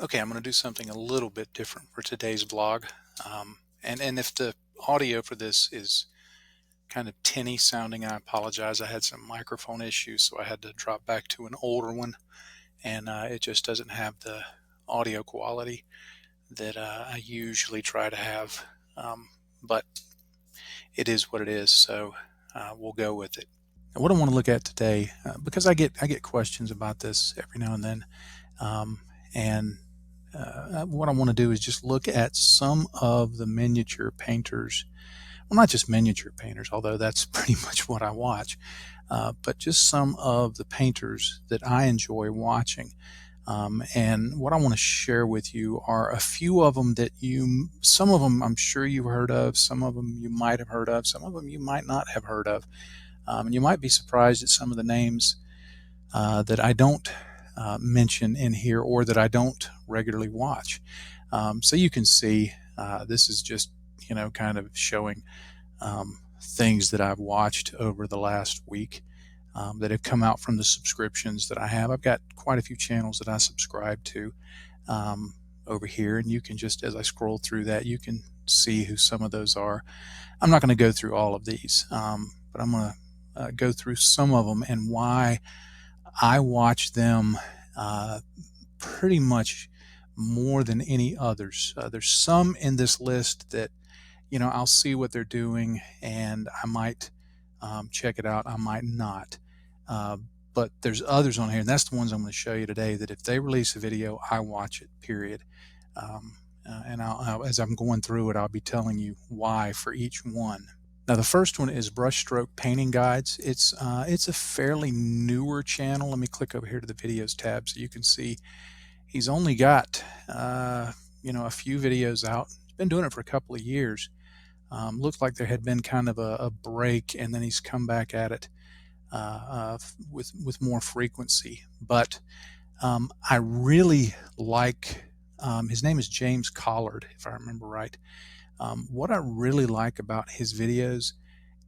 Okay, I'm going to do something a little bit different for today's vlog. And if the audio for this is kind of tinny sounding, I apologize. I had some microphone issues, so I had to drop back to an older one, and it just doesn't have the audio quality that I usually try to have. But it is what it is, so we'll go with it. Now, what I want to look at today, because I get questions about this every now and then, um, and what I want to do is just look at some of the miniature painters. Well, not just miniature painters, although that's pretty much what I watch, but just some of the painters that I enjoy watching. And what I want to share with you are a few of them some of them I'm sure you've heard of, some of them you might have heard of, some of them you might not have heard of. And you might be surprised at some of the names that I don't mention in here or that I don't regularly watch. So you can see this is just, kind of showing things that I've watched over the last week that have come out from the subscriptions that I have. I've got quite a few channels that I subscribe to over here, and you can just, as I scroll through that, you can see who some of those are. I'm not going to go through all of these, but I'm going to go through some of them and why I watch them pretty much more than any others. There's some in this list that, I'll see what they're doing and I might check it out. I might not. Uh, but there's others on here, and that's the ones I'm going to show you today, that if they release a video, I watch it, period. And as I'm going through it, I'll be telling you why for each one. Now, the first one is Brushstroke Painting Guides. It's a fairly newer channel. Let me click over here to the videos tab so you can see he's only got a few videos out. He's been doing it for a couple of years. Looked like there had been kind of a break, and then he's come back at it with more frequency. But I really like his name is James Collard, if I remember right. What I really like about his videos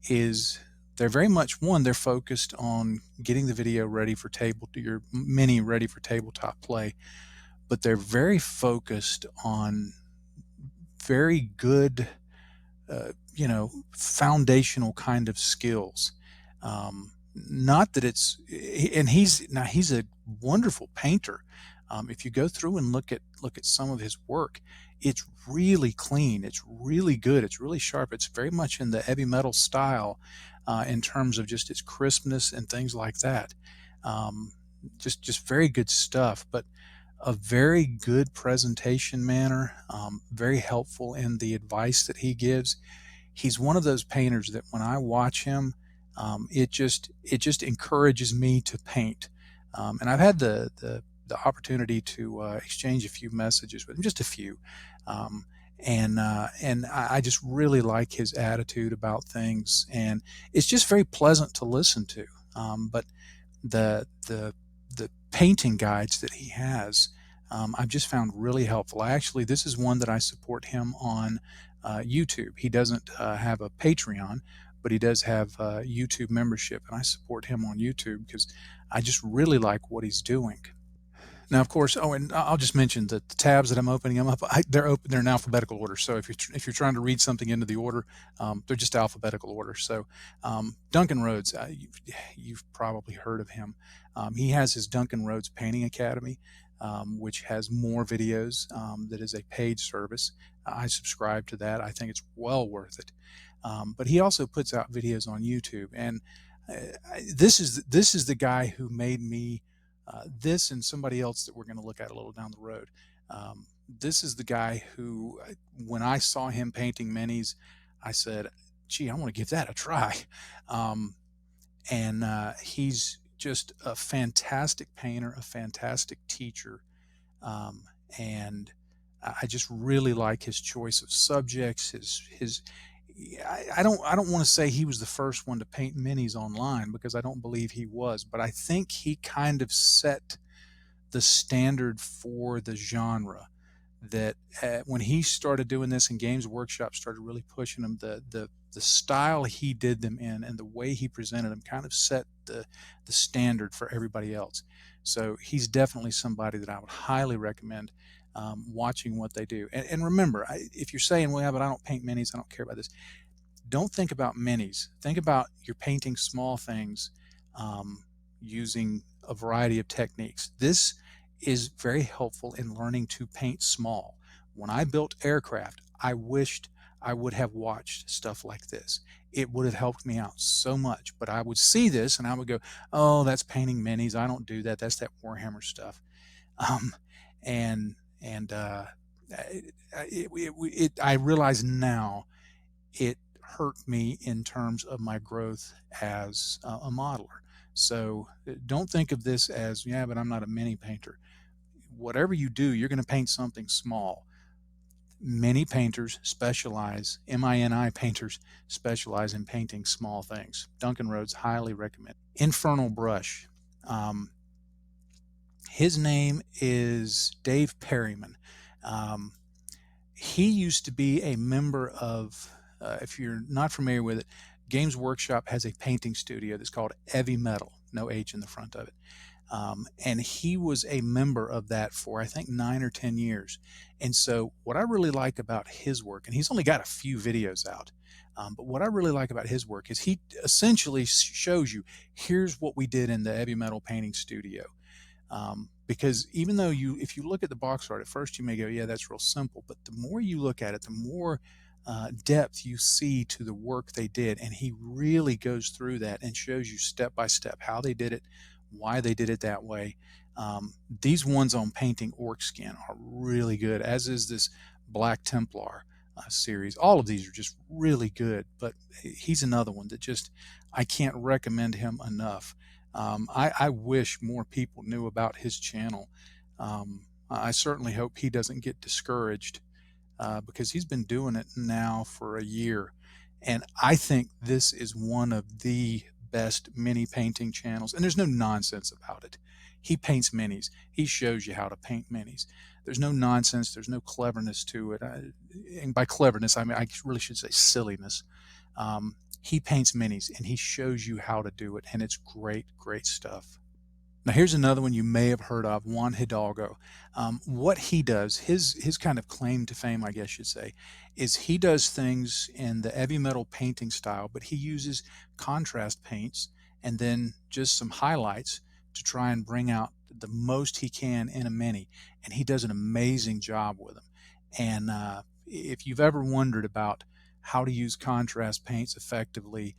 is they're very much, one, they're focused on getting the video ready for your mini ready for tabletop play, but they're very focused on very good foundational kind of skills. Not that and he's a wonderful painter. If you go through and look at some of his work, it's really clean. It's really good. It's really sharp. It's very much in the heavy metal style in terms of just its crispness and things like that. Um, just very good stuff. But a very good presentation manner, very helpful in the advice that he gives. He's one of those painters that when I watch him, it just encourages me to paint. And I've had the opportunity to exchange a few messages with him, just a few. Um, and I just really like his attitude about things, and it's just very pleasant to listen to. But the painting guides that he has, I've just found really helpful. This is one that I support him on YouTube. He doesn't have a Patreon, but he does have YouTube membership, and I support him on YouTube because I just really like what he's doing. Now, of course, and I'll just mention that the tabs that I'm opening them up, they're open. They're in alphabetical order. So if you're trying to read something into the order, they're just alphabetical order. So Duncan Rhodes, you've probably heard of him. He has his Duncan Rhodes Painting Academy, which has more videos. That is a paid service. I subscribe to that. I think it's well worth it. But he also puts out videos on YouTube, and this is the guy who made me this and somebody else that we're going to look at a little down the road. This is the guy who, when I saw him painting minis, I said, gee, I want to give that a try. And he's just a fantastic painter, a fantastic teacher. Um, and I just really like his choice of subjects, his I don't want to say he was the first one to paint minis online, because I don't believe he was, but I think he kind of set the standard for the genre. That when he started doing this and Games Workshop started really pushing him, the style he did them in and the way he presented them kind of set the standard for everybody else. So he's definitely somebody that I would highly recommend watching what they do. And remember, if you're saying, well, yeah, but I don't paint minis, I don't care about this, don't think about minis. Think about you're painting small things um, using a variety of techniques. This is very helpful in learning to paint small. When I built aircraft, I wished I would have watched stuff like this. It would have helped me out so much. But I would see this and I would go, "Oh, that's painting minis. I don't do that. That's that Warhammer stuff." Um, and and I realize now it hurt me in terms of my growth as a modeler. So don't think of this as, yeah, but I'm not a mini painter. Whatever you do, you're going to paint something small. Many painters specialize, MINI painters specialize in painting small things. Duncan Rhodes, highly recommend. Infernal Brush. Um, his name is Dave Perryman. Um, he used to be a member of, if you're not familiar with it, Games Workshop has a painting studio that's called Heavy Metal, no H in the front of it. And he was a member of that for, I think, 9 or 10 years. And so, what I really like about his work, and he's only got a few videos out, but what I really like about his work is he essentially shows you, here's what we did in the Heavy Metal painting studio. Because even though if you look at the box art at first, you may go, yeah, that's real simple. But the more you look at it, the more depth you see to the work they did. And he really goes through that and shows you step by step how they did it, why they did it that way. These ones on painting orc skin are really good, as is this Black Templar series. All of these are just really good, but he's another one that just, I can't recommend him enough. I wish more people knew about his channel. I certainly hope he doesn't get discouraged because he's been doing it now for a year. And I think this is one of the best mini painting channels. And there's no nonsense about it. He paints minis. He shows you how to paint minis. There's no nonsense. There's no cleverness to it. And by cleverness, I mean, I really should say silliness. He paints minis and he shows you how to do it. And it's great, great stuff. Now here's another one you may have heard of, Juan Hidalgo. What he does, his kind of claim to fame, I guess you'd say, is he does things in the heavy metal painting style, but he uses contrast paints and then just some highlights to try and bring out the most he can in a mini. And he does an amazing job with them. And if you've ever wondered about how to use contrast paints effectively,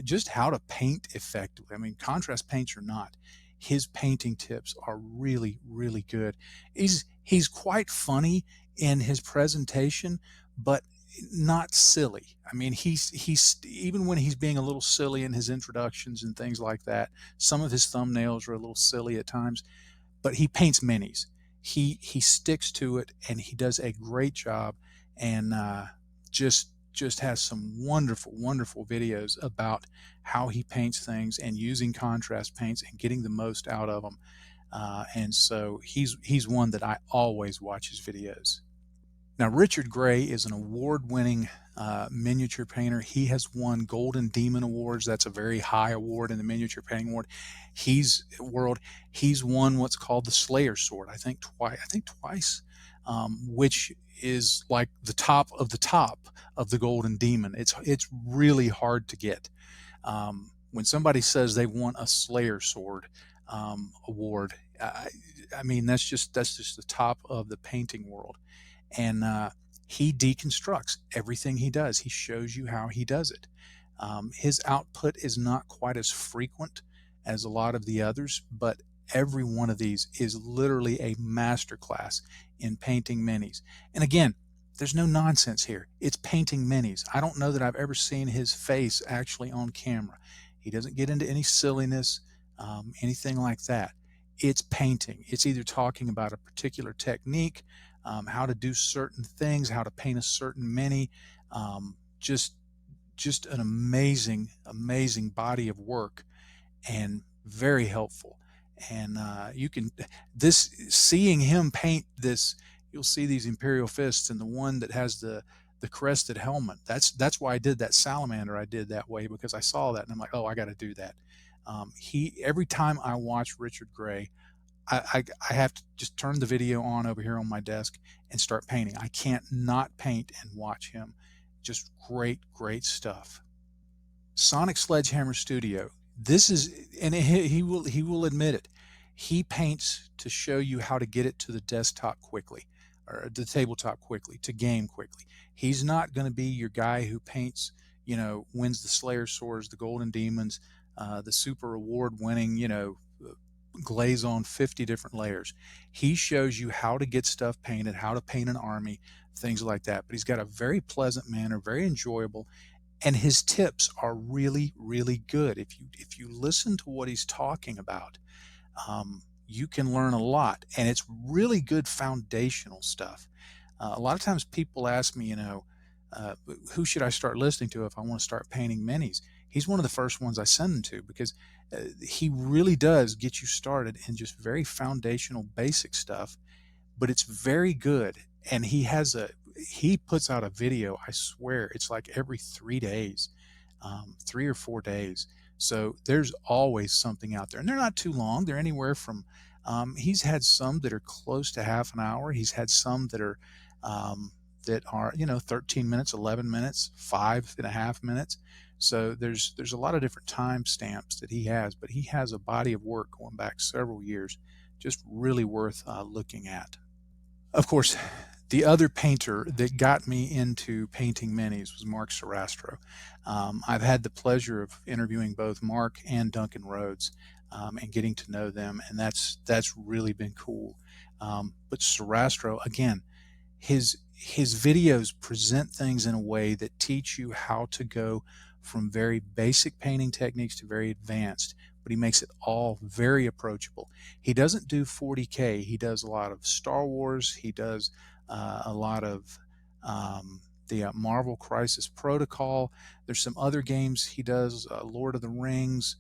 just how to paint effectively, I mean, contrast paints or not, his painting tips are really, really good. He's quite funny in his presentation, but not silly. I mean, he's even when he's being a little silly in his introductions and things like that. Some of his thumbnails are a little silly at times, but he paints minis. He sticks to it, and he does a great job. And just has some wonderful, wonderful videos about how he paints things and using contrast paints and getting the most out of them. And so he's one that I always watch his videos. Now, Richard Gray is an award-winning miniature painter. He has won Golden Demon Awards. That's a very high award in the miniature painting world. He's won what's called the Slayer Sword. I think twice, which is like the top of the Golden Demon. It's really hard to get. When somebody says they want a Slayer Sword award, I mean that's just the top of the painting world. And he deconstructs everything he does. He shows you how he does it. His output is not quite as frequent as a lot of the others, but every one of these is literally a masterclass in painting minis. And again, there's no nonsense here. It's painting minis. I don't know that I've ever seen his face actually on camera. He doesn't get into any silliness, anything like that. It's painting. It's either talking about a particular technique, how to do certain things, how to paint a certain mini. Just an amazing, amazing body of work, and very helpful. And you can seeing him paint this, you'll see these Imperial fists, and the one that has the crested helmet. That's why I did that salamander. I did that way because I saw that and I'm like, oh, I got to do that. He Every time I watch Richard Gray, I have to just turn the video on over here on my desk and start painting. I can't not paint and watch him. Just great, great stuff. Sonic Sledgehammer Studio. This is, and he will admit it. He paints to show you how to get it to the desktop quickly, or the tabletop quickly, to game quickly. He's not going to be your guy who paints, wins the Slayer Swords, the Golden Demons, the super award winning, glaze on 50 different layers. He shows you how to get stuff painted, how to paint an army, things like that. But he's got a very pleasant manner, very enjoyable, and his tips are really, really good. If you listen to what he's talking about, you can learn a lot, and it's really good foundational stuff. A lot of times people ask me, uh, who should I start listening to if I want to start painting minis? He's one of the first ones I send them to, because he really does get you started in just very foundational, basic stuff, but it's very good. And he puts out a video, I swear it's like every 3 days, 3 or 4 days. So there's always something out there, and they're not too long. They're anywhere from, he's had some that are close to half an hour. He's had some um, that are 13 minutes, 11 minutes, 5.5 minutes. So there's a lot of different time stamps that he has, but he has a body of work going back several years, just really worth looking at. Of course, the other painter that got me into painting minis was Mark Sarastro. I've had the pleasure of interviewing both Mark and Duncan Rhodes, and getting to know them, and that's really been cool. But Sarastro, again, his videos present things in a way that teach you how to go from very basic painting techniques to very advanced, but he makes it all very approachable. He doesn't do 40K. He does a lot of Star Wars. He does a lot of the Marvel Crisis Protocol. There's some other games he does, Lord of the Rings.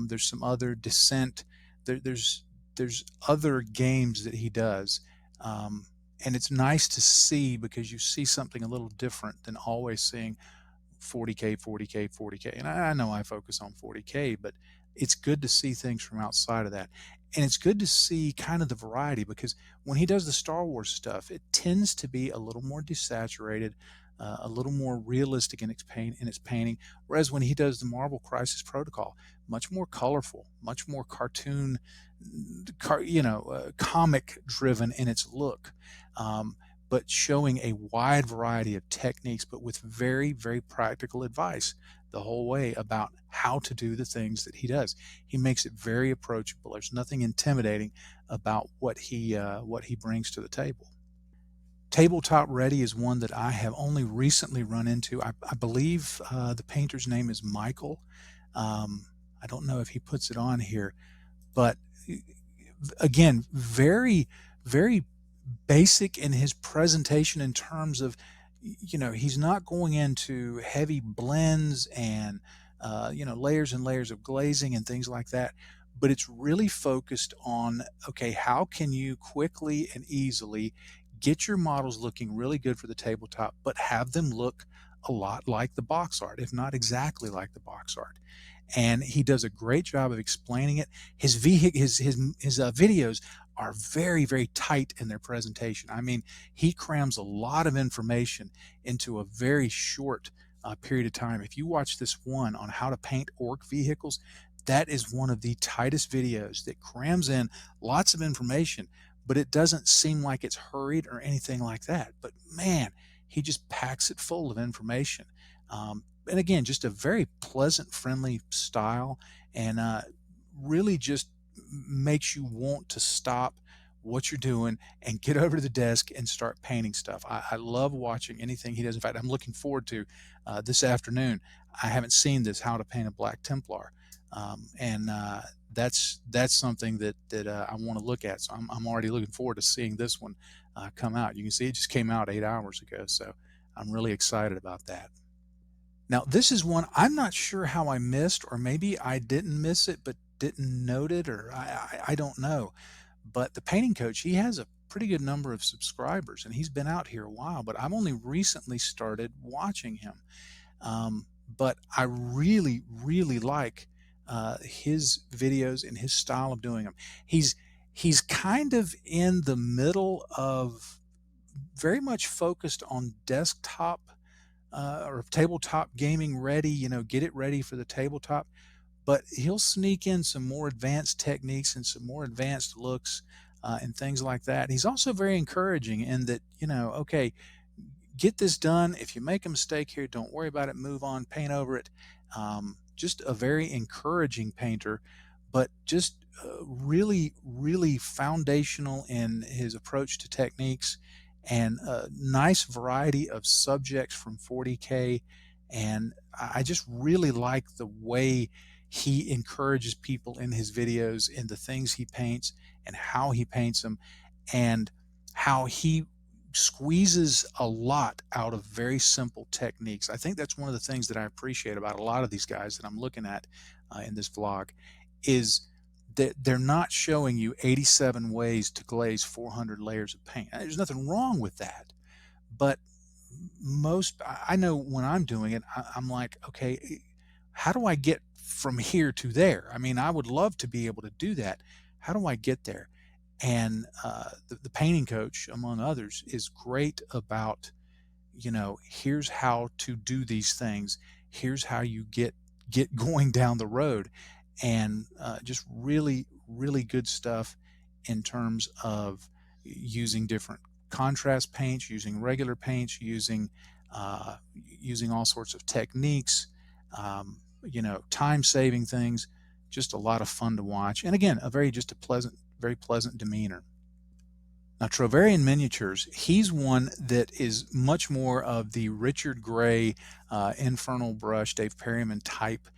There's some other Descent. There's other games that he does. And it's nice to see, because you see something a little different than always seeing 40K, 40K, 40K. And I know I focus on 40K, but it's good to see things from outside of that. And it's good to see kind of the variety, because when he does the Star Wars stuff, it tends to be a little more desaturated, a little more realistic in its painting. Whereas when he does the Marvel Crisis Protocol, much more colorful, much more cartoon, comic driven in its look. But showing a wide variety of techniques, but with very, very practical advice the whole way about how to do the things that he does. He makes it very approachable. There's nothing intimidating about what he brings to the table. Tabletop Ready is one that I have only recently run into. I believe the painter's name is Michael. I don't know if he puts it on here, but again, very, very basic in his presentation, in terms of, he's not going into heavy blends and, layers and layers of glazing and things like that, but it's really focused on, okay, how can you quickly and easily get your models looking really good for the tabletop, but have them look a lot like the box art, if not exactly like the box art. And he does a great job of explaining it. His videos are very, very tight in their presentation. I mean, he crams a lot of information into a very short period of time. If you watch this one on how to paint orc vehicles, that is one of the tightest videos that crams in lots of information, but it doesn't seem like it's hurried or anything like that. But man, he just packs it full of information. And again, just a very pleasant, friendly style, and really just makes you want to stop what you're doing and get over to the desk and start painting stuff. I love watching anything he does. In fact, I'm looking forward to this afternoon. I haven't seen this How to Paint a Black Templar, and that's something that I want to look at. So I'm already looking forward to seeing this one come out. You can see it just came out 8 hours ago, so I'm really excited about that. Now, this is one I'm not sure how I missed, or maybe I didn't miss it but didn't note it, or I don't know. But the painting coach, he has a pretty good number of subscribers, and he's been out here a while, but I've only recently started watching him. But I really, really like his videos and his style of doing them. he's kind of in the middle of very much focused on desktop or tabletop gaming ready, get it ready for the tabletop, but he'll sneak in some more advanced techniques and some more advanced looks and things like that. He's also very encouraging in that, okay, get this done. If you make a mistake here, don't worry about it. Move on, paint over it. Just a very encouraging painter, but just really, really foundational in his approach to techniques and a nice variety of subjects from 40K. And I just really like the way he encourages people in his videos, in the things he paints and how he paints them, and how he squeezes a lot out of very simple techniques. I think that's one of the things that I appreciate about a lot of these guys that I'm looking at in this vlog, is that they're not showing you 87 ways to glaze 400 layers of paint. There's nothing wrong with that, but I know when I'm doing it, I'm like, okay, how do I get from here to there? I mean, I would love to be able to do that. How do I get there? And the painting coach, among others, is great about, here's how to do these things. Here's how you get going down the road, and just really, really good stuff in terms of using different contrast paints, using regular paints, using all sorts of techniques, time saving things. Just a lot of fun to watch, and again, just a very pleasant demeanor. Now, Trovarian Miniatures, he's one that is much more of the Richard Gray, Infernal Brush, Dave Perryman type,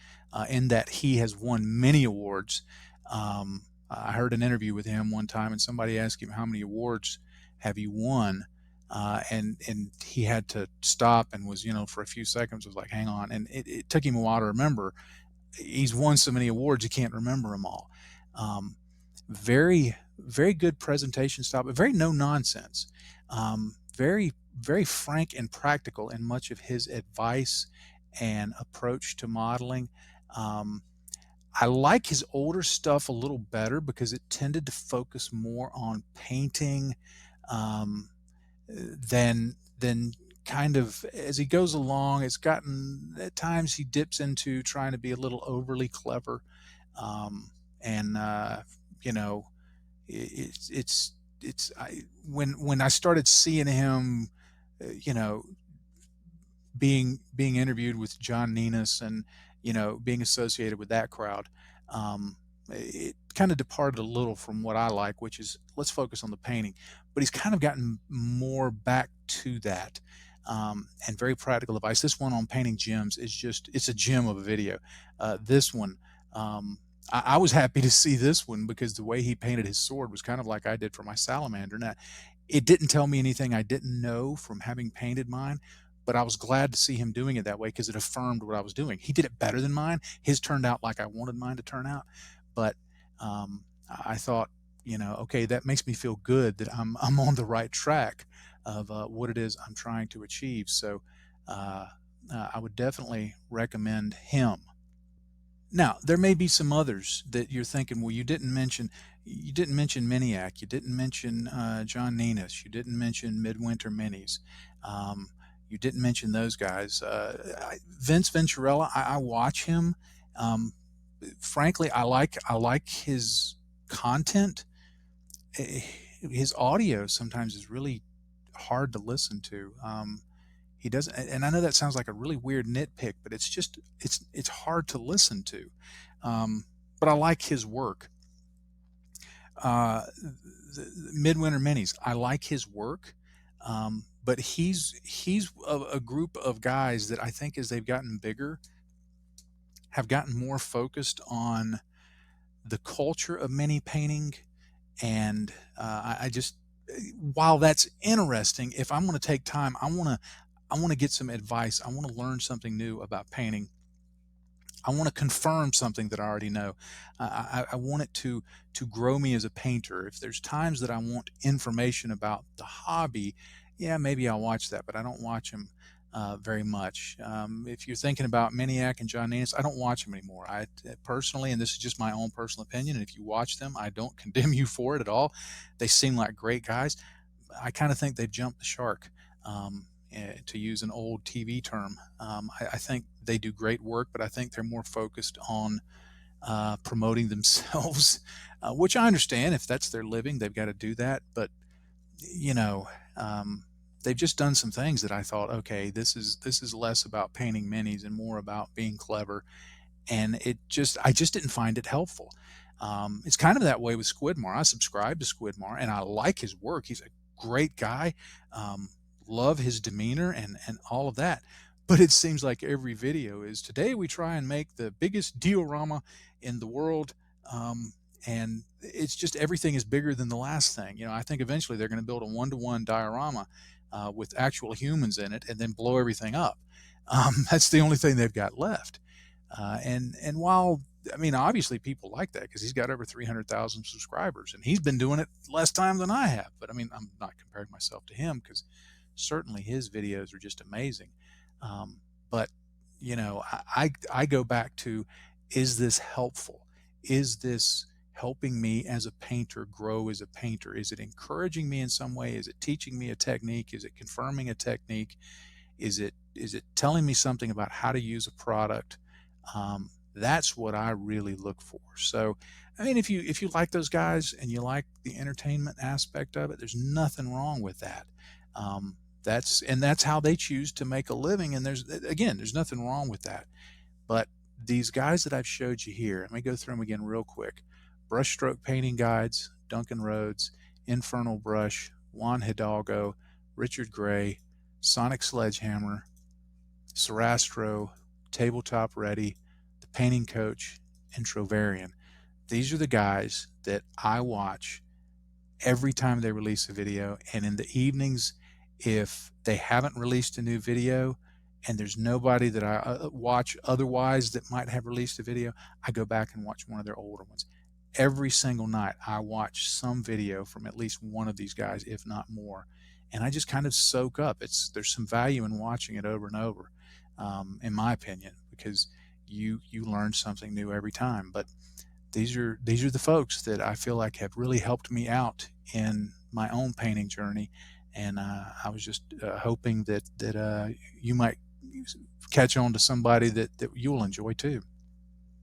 in that he has won many awards. I heard an interview with him one time, and somebody asked him, how many awards have you won? And he had to stop and was, for a few seconds, was like, hang on. And it took him a while to remember. He's won so many awards, he can't remember them all. Very, very good presentation style, but very no nonsense. Very, very frank and practical in much of his advice and approach to modeling. I like his older stuff a little better because it tended to focus more on painting than kind of as he goes along. It's gotten, at times he dips into trying to be a little overly clever, and when I started seeing him, you know, being interviewed with John Nenus and being associated with that crowd, it kind of departed a little from what I like, which is let's focus on the painting. But he's kind of gotten more back to that, and very practical advice. This one on painting gems is it's a gem of a video. This one, I was happy to see this one because the way he painted his sword was kind of like I did for my salamander. Now, it didn't tell me anything I didn't know from having painted mine, but I was glad to see him doing it that way because it affirmed what I was doing. He did it better than mine. His turned out like I wanted mine to turn out, but I thought, okay, that makes me feel good that I'm on the right track of what it is I'm trying to achieve. So I would definitely recommend him. Now, there may be some others that you're thinking, well, you didn't mention Miniac, you didn't mention John Nenus, you didn't mention Midwinter Minis, you didn't mention those guys. Vince Venturella, I watch him. Frankly, I like his content. His audio sometimes is really hard to listen to. He doesn't, and I know that sounds like a really weird nitpick, but it's hard to listen to. But I like his work. The Midwinter Minis, I like his work, but he's a group of guys that I think as they've gotten bigger have gotten more focused on the culture of mini painting, and I just, while that's interesting, if I'm going to take time, I want to get some advice. I want to learn something new about painting. I want to confirm something that I already know. I want it to grow me as a painter. If there's times that I want information about the hobby, yeah, maybe I'll watch that, but I don't watch them very much. If you're thinking about Miniac and John Nennis, I don't watch them anymore. I personally, and this is just my own personal opinion, and if you watch them, I don't condemn you for it at all. They seem like great guys. I kind of think they've jumped the shark, to use an old TV term. I think they do great work, but I think they're more focused on promoting themselves, which I understand. If that's their living, they've got to do that. But you know, um, they've just done some things that I thought, okay, this is less about painting minis and more about being clever. And I just didn't find it helpful. It's kind of that way with Squidmar. I subscribe to Squidmar and I like his work. He's a great guy. Um, love his demeanor and all of that. But it seems like every video is today we try and make the biggest diorama in the world. And it's just everything is bigger than the last thing. I think eventually they're going to build a one-to-one diorama with actual humans in it and then blow everything up. That's the only thing they've got left. And while I mean, obviously people like that because he's got over 300,000 subscribers and he's been doing it less time than I have. But I mean, I'm not comparing myself to him because certainly his videos are just amazing. But I go back to, is this helpful? Is this helping me as a painter grow as a painter? Is it encouraging me in some way? Is it teaching me a technique? Is it confirming a technique? Is it telling me something about how to use a product? That's what I really look for. So, I mean, if you like those guys and you like the entertainment aspect of it, there's nothing wrong with that. That's how they choose to make a living. And there's nothing wrong with that. But these guys that I've showed you here, let me go through them again real quick. Brushstroke Painting Guides, Duncan Rhodes, Infernal Brush, Juan Hidalgo, Richard Gray, Sonic Sledgehammer, Sarastro, Tabletop Ready, The Painting Coach, and Trovarian. These are the guys that I watch every time they release a video. And in the evenings, if they haven't released a new video and there's nobody that I watch otherwise that might have released a video, I go back and watch one of their older ones. Every single night, I watch some video from at least one of these guys, if not more. And I just kind of soak up. There's some value in watching it over and over, in my opinion, because you learn something new every time. But these are the folks that I feel like have really helped me out in my own painting journey, and I was just hoping that you might catch on to somebody that you'll enjoy too.